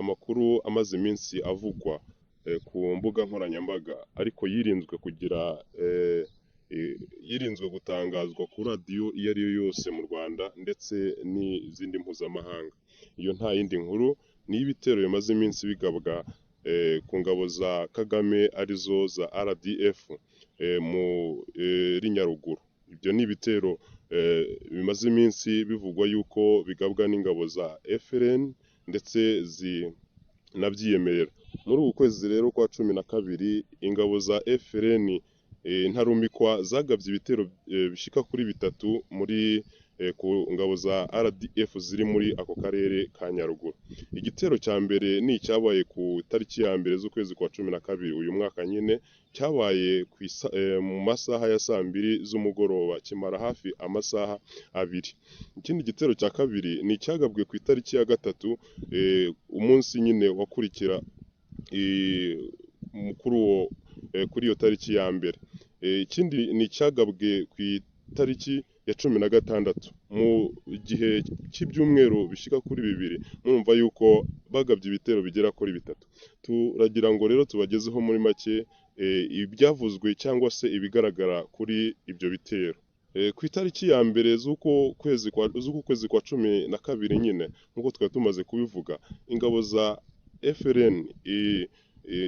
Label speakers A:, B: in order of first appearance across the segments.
A: Amakuru amaze iminsi avugwa ku mbuga nkoranyambaga ariko yirinzwe gutangazwa ku radiyo iyo ari yo yose mu Rwanda ndetse n'izindi mpuzamahanga. Iyo nta yindi nkuru ni ibitero bimaze iminsi bigabwa ku ngabo za Kagame arizo za RDF muri Nyaruguru. Ibyo ni ibitero bimaze iminsi bivugwa yuko bigabwa n'ingabo za FRN ndetse zinabyiyemerera. Muri uku kwezi rero kwa 12 ingabo za FRN ntarumikwa zagabye ibitero bishika kuri bitatu muri ku ngabo za RDF ziri muri ako karere ka Nyaruguru. Igitero cya mbere ni icyabaye ku tariki ya mbere z'ukwezi kwa 12 uyu mwaka nyine, cyabaye mu masaha ya saa 2 z'umugoroba kimara hafi amasaha abiri. Ikindi gitero cya kabiri ni icyagabwe ku itariki ya gatatu umunsi nyine wakurikira kuri iyo tariki ya mbere. Ikindi ni icyagabwe ku itariki ya 16 mu gihe cy'ibyumweru bishika kuri bibiri. Mwumva yuko bagabye ibitero bigera kuri bitatu. Turagira ngo rero tubagezeho muri make ibyavuzwe cyangwa se ibigaragara kuri ibyo bitero. Ku itariki ya mbere z'uko kwezi kwa 12 nyine nkuko twari tumaze kubivuga, ingabo za FRN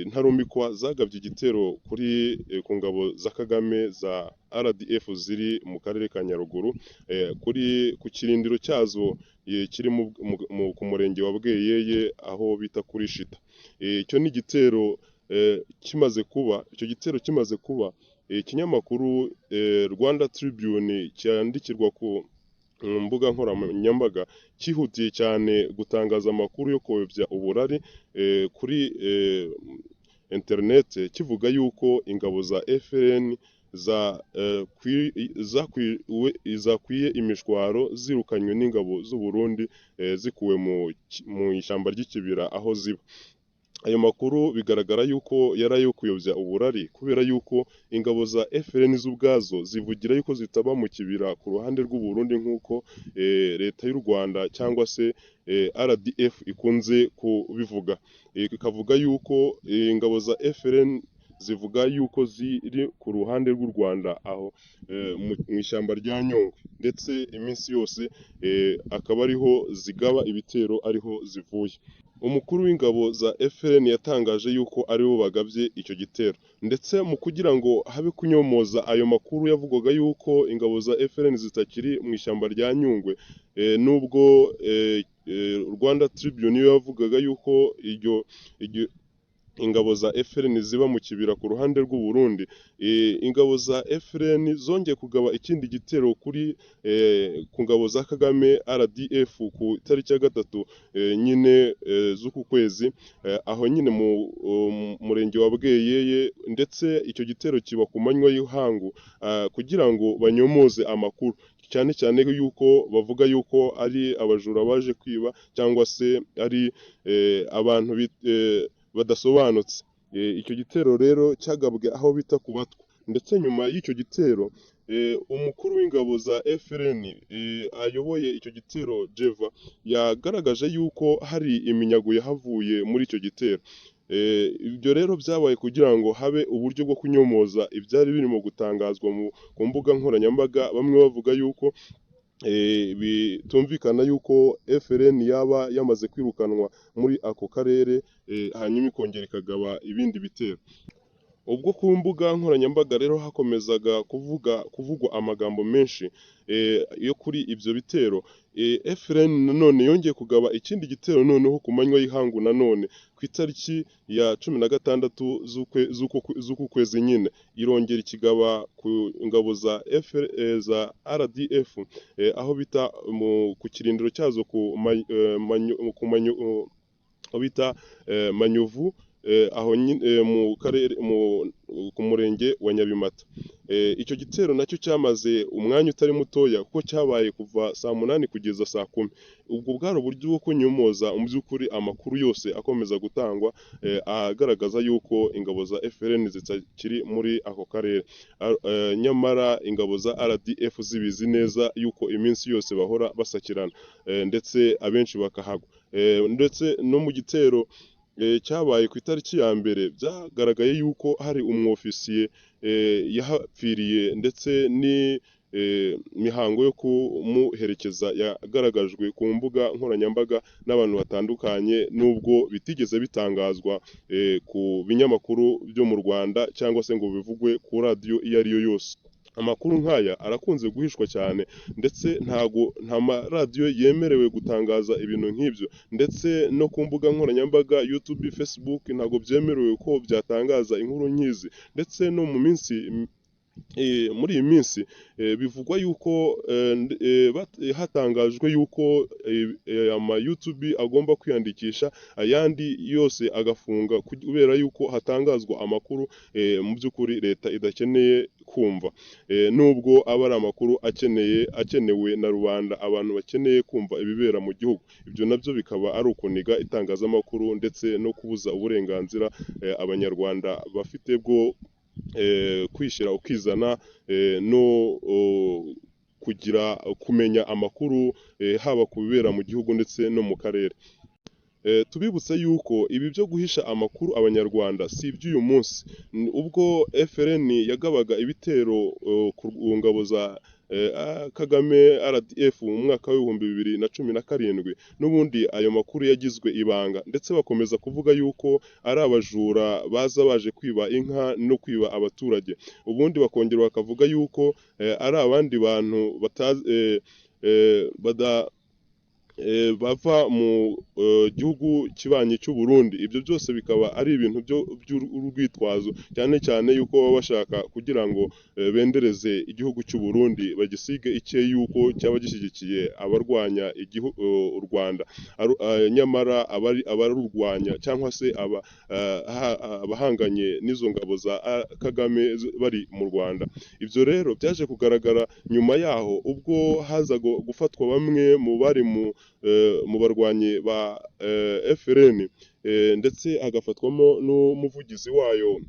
A: ntarumikwa zagabye igitero ku ngabo za Kagame za RDF ziri mu karere ka Nyaruguru ku kirindiro cyazo kiri ku murenge wa Bweyeye aho bita kuri Shita. Icyo ni igitero kimaze kuba ikinyamakuru Rwanda Tribune cyandikirwa ku mbuga nkoranyambaga cyihutiye cyane gutangaza amakuru yo kuyobya uburari kuri internet, kivuga yuko ingabo za FRN zakwiye imishwaro zirukanywe n'ingabo z'u Burundi zikuwe mu ishyamba ry'ikibira aho ziba. Ayo makuru bigaragara yuko yarayo kuyobya uburari kubera yuko ingabo za FRN z'ubwazo zivugira yuko zitaba mu kibira ku ruhande rw'u Burundi nk'uko leta y'u Rwanda cyangwa se RDF ikunze kubivuga. Ikavuga yuko ingabo za FRN zivuga yuko ziri ku ruhande rw'u Rwanda aho mu ishyamba rya Nyungwe, ndetse iminsi yose akaba ariho zigaba ibitero ariho zivuye. Umukuru w'ingabo za FRN yatangaje yuko aribo bagabye icyo gitero, ndetse mu kugira ngo habe kunyomoza ayo makuru yavugwaga yuko ingabo za FRN zitakiri mu ishyamba rya Nyungwe, nubwo Rwanda Tribune yavugaga yuko ingabo za FRN ziba mu kibira ku ruhande rw'u Burundi. Ingabo za FRN zongeye kugaba ikindi gitero ku ngabo za Kagame RDF ku itariki ya gatatu nyine z'uku kwezi, aho nyine mu murenge wa Bweyeye, ndetse icyo gitero kiba ku manywa y'ihangu kugira ngo banyomoze amakuru, cyane cyane yuko bavuga yuko ari abajura baje kwiba cyangwa se ari abantu badasobanutse. Icyo gitero rero cyagabwe aho bita ku Batwa, ndetse nyuma y'icyo gitero umukuru w'ingabo za FRN ayoboye icyo gitero Jeva yagaragaje yuko hari iminyago yahavuye muri icyo gitero. Ibyo rero byabaye kugira ngo habe uburyo bwo kunyomoza ibyari birimo gutangazwa ku mbuga nkoranyambaga, bamwe bavuga yuko bitumvikana yuko FRN yaba yamaze kwirukanwa muri ako karere, hanyuma ikongera ikagaba ibindi bitero. Ubwo ku mbuga nkoranyambaga rero hakomezaga kuvugwa amagambo menshi yo kuri ibyo bitero, FRN nanone yongeye kugaba ikindi gitero noneho ku manywa y'ihangu nanone ku itariki ya 16 z'uku kwezi nyine, irongera ikigaba ku ngabo za RDF, aho bita ku kirindiro cyazo aho bita Manyovu, aho mu karere ku murenge wa Nyabimata. Icyo gitero nacyo cyamaze umwanya utari mutoya kuko cyabaye kuva saa 8 kugeza saa 10. Ubwo bwari uburyo bwo kunyomoza mu by'ukuri amakuru yose akomeza gutangwa, agaragaza yuko ingabo za FRN zitakiri muri ako karere. Nyamara ingabo za RDF zibizi neza yuko iminsi yose bahora basakirana, ndetse abenshi bakahagwa. Ndetse no mu gitero cyabaye ku itariki ya mbere byagaragaye yuko hari umwofisiye yahapfiriye, ndetse ni mihango yo kumuherekeza yagaragajwe ku mbuga nkoranyambaga n'abantu batandukanye, nubwo bitigeze bitangazwa ku binyamakuru byo mu Rwanda cyangwa se ngo bivugwe ku radio iyo ari yo yose. Amakuru nk'aya arakunze guhishwa cyane, ndetse nta maradiyo yemerewe gutangaza ibintu nk'ibyo, ndetse no ku mbuga nkoranyambaga YouTube, Facebook ntabwo byemerewe ko byatangaza inkuru nk'izi. Ndetse no mu minsi muri iyi minsi bivugwa yuko hatangajwe yuko ama YouTube agomba kwiyandikisha, ayandi yose agafunga kubera yuko hatangazwa amakuru mu by'ukuri leta idakeneye kumva, nubwo aba ari amakuru akenewe na rubanda, abantu bakeneye kumva ibibera mu gihugu. Ibyo nabyo bikaba ari ukuniga itangazamakuru ndetse no kubuza uburenganzira abanyarwanda bafite bwo kwishyira ukizana no kumenya amakuru haba ku bibera mu gihugu ndetse no mu karere. Tubibutse yuko ibi byo guhisha amakuru abanyarwanda si iby'uyu munsi. Ubwo FRN yagabaga ibitero ku ngabo za Kagame RDF mu mwaka w'ibihumbi 2017, n'ubundi ayo makuru yagizwe ibanga, ndetse bakomeza kuvuga yuko ari abajura baza baje kwiba inka no kwiba abaturage. Ubundi bakongera bakavuga yuko ari abandi bantu bava mu gihugu kibanyi cy'u Burundi. Ibyo byose bikaba ari ibintu by'urwitwazo, cyane cyane yuko baba bashaka kugira ngo bendereze igihugu cy'u Burundi, bagisige icye yuko cyaba gishyigikiye abarwanya u Rwanda, nyamara abarurwanya cyangwa se abahanganye n'izo ngabo za Kagame bari mu Rwanda. Ibyo rero byaje kugaragara nyuma yaho, ubwo hazaga gufatwa bamwe mu bari mu barwanyi ba FRN, ndetse hagafatwamo n'umuvugizi wayo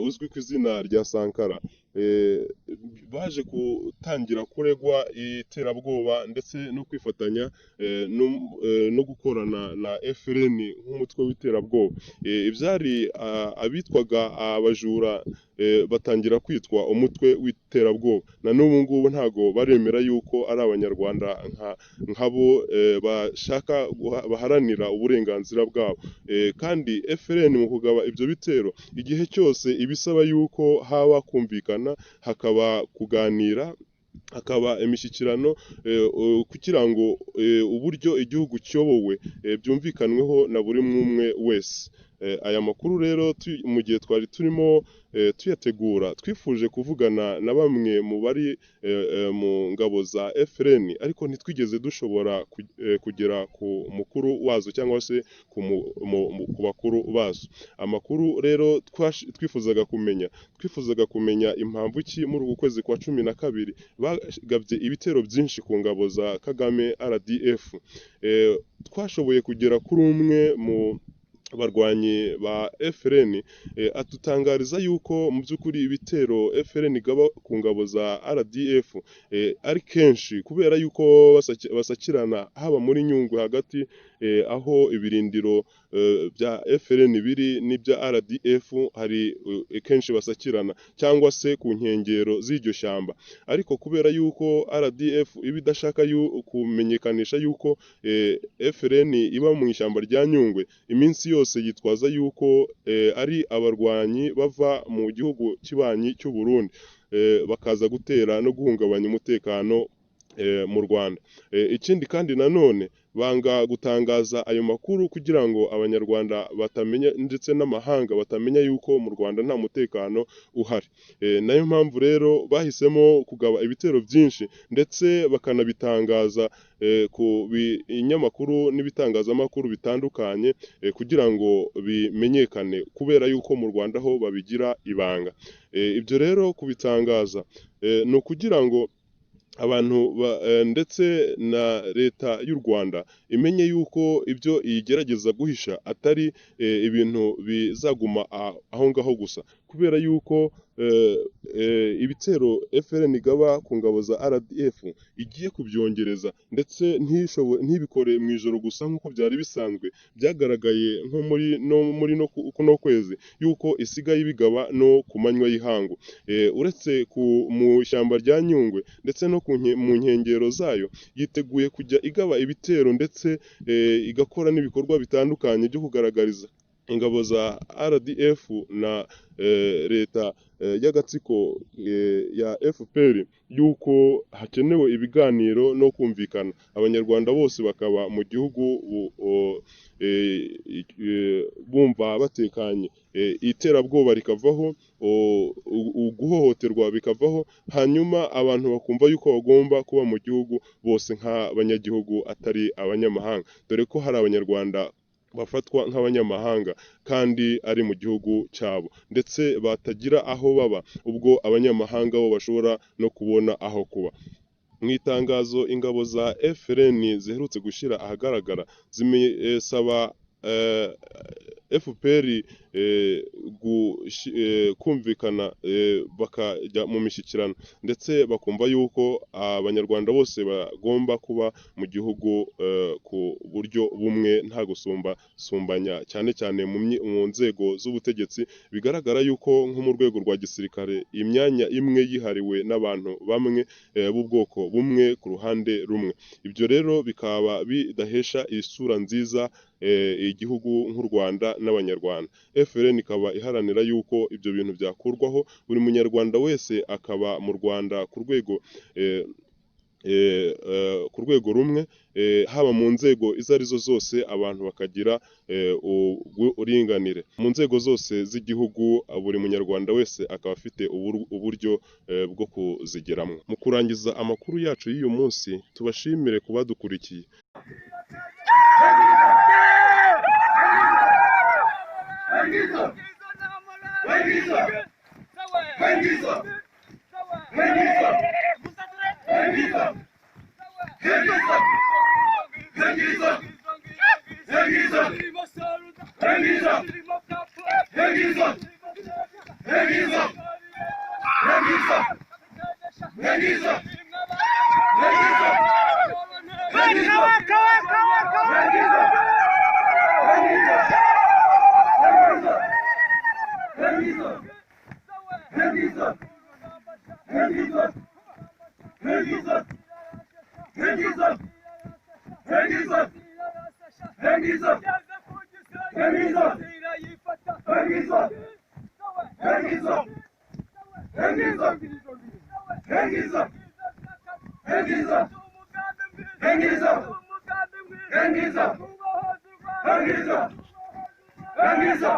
A: uzwi ku izina rya Sankara. Baje gutangira kuregwa iterabwoba ndetse no kwifatanya no gukorana na FRN nk'umutwe w'iterabwoba. Ibyari abitwaga abajura batangira kwitwa umutwe w'iterabwoba. Na n'ubu ngubu ntago baremera yuko ari abanyarwanda nk'abo bashaka baharanira uburenganzira bwabo. Kandi FRN mu kugaba ibyo bitero, igihe cyose ibisaba yuko haba kumvikana, hakaba kuganira, hakaba imishyikirano kugira ngo uburyo igihugu cyobowe byumvikanweho na buri umwe wese. Aya makuru rero mu gihe twari turimo tuyategura, twifuje kuvugana na bamwe mu bari mu ngabo za FRN, ariko ntitwigeze dushobora kugera ku mukuru wazo cyangwa se ku bakuru bazo. Amakuru rero twifuzaga kumenya impamvu ki muri uku kwezi kwa 12 bagabye ibitero byinshi ku ngabo za Kagame RDF. Twashoboye kugera kuri umwe mu abarwanyi ba FRN atutangariza yuko mu by'ukuri ibitero FRN igaba ku ngabo za RDF ari kenshi kubera yuko basakirana haba muri Nyungwe hagati aho ibirindiro bya FRN biri n'ibya RDF hari kenshi basakirana cyangwa se ku nkengero z'iryo shyamba, ariko kubera yuko RDF iba idashaka kumenyekanisha yuko FRN iba mu ishyamba rya Nyungwe, iminsi yose yitwaza yuko ari abarwanyi bava mu gihugu kibanyi cy'u Burundi bakaza gutera no guhungabanya umutekano mu Rwanda. Ikindi kandi nanone banga gutangaza ayo makuru kugira ngo abanyarwanda batamenya ndetse n'amahanga batamenya yuko mu Rwanda nta mutekano uhari. Nayo mpamvu rero bahisemo kugaba ibitero byinshi ndetse bakanabitangaza ku binyamakuru n'ibitangazamakuru bitandukanye kugira ngo bimenyekane kubera yuko mu Rwanda ho babigira ibanga. Ibyo rero kubitangaza ni ukugira ngo abantu ndetse na leta y'u Rwanda imenye yuko ibyo igerageza guhisha atari ibintu bizaguma aho ngaho gusa, kubera yuko ibitero FRN igaba ku ngabo za RDF igiye kubyongereza ndetse ntibikore mu ijoro gusa nk'uko byari bisanzwe. Byagaragaye nko muri no kwezi yuko isigaye ibigaba no ku manywa y'ihangu, uretse mu ishyamba rya Nyungwe ndetse no mu nkengero zayo yiteguye kujya igaba ibitero ndetse igakora n'ibikorwa bitandukanye byo kugaragariza ingabo za RDF na leta y'agatsiko ya FPR yuko hakenewe ibiganiro no kumvikana, abanyarwanda bose bakaba mu gihugu bumva batekanye, iterabwoba rikavaho, guhohoterwa bikavaho, hanyuma abantu bakumva yuko bagomba kuba mu gihugu bose nk'abanyagihugu atari abanyamahanga, dore ko hari abanyarwanda bafatwa nk'abanyamahanga kandi ari mu gihugu cyabo ndetse batagira aho baba, ubwo abanyamahanga bo bashobora no kubona aho kuba. Mu itangazo ingabo za FRN ziherutse gushyira ahagaragara zisaba FPR kumvikana bakajya mu mishyikirano ndetse bakumva yuko abanyarwanda bose bagomba kuba mu gihugu ku buryo bumwe nta gusumbanya, cyane cyane mu nzego z'ubutegetsi. Bigaragara yuko nko mu rwego rwa gisirikare imyanya imwe yihariwe n'abantu bamwe b'ubwoko bumwe ku ruhande rumwe. Ibyo rero bikaba bidahesha isura nziza igihugu nk'u Rwanda n'abanyarwanda. FRN ikaba iharanira yuko ibyo bintu byakurwaho, buri munyarwanda wese akaba mu Rwanda ku rwego rumwe, haba mu nzego izo arizo zose abantu bakagira uburinganire mu nzego zose z'igihugu, buri munyarwanda wese akaba afite uburyo bwo kuzigeramo. Mu kurangiza amakuru yacu y'uyu munsi, tubashimire kuba badukurikiye.
B: Hangiza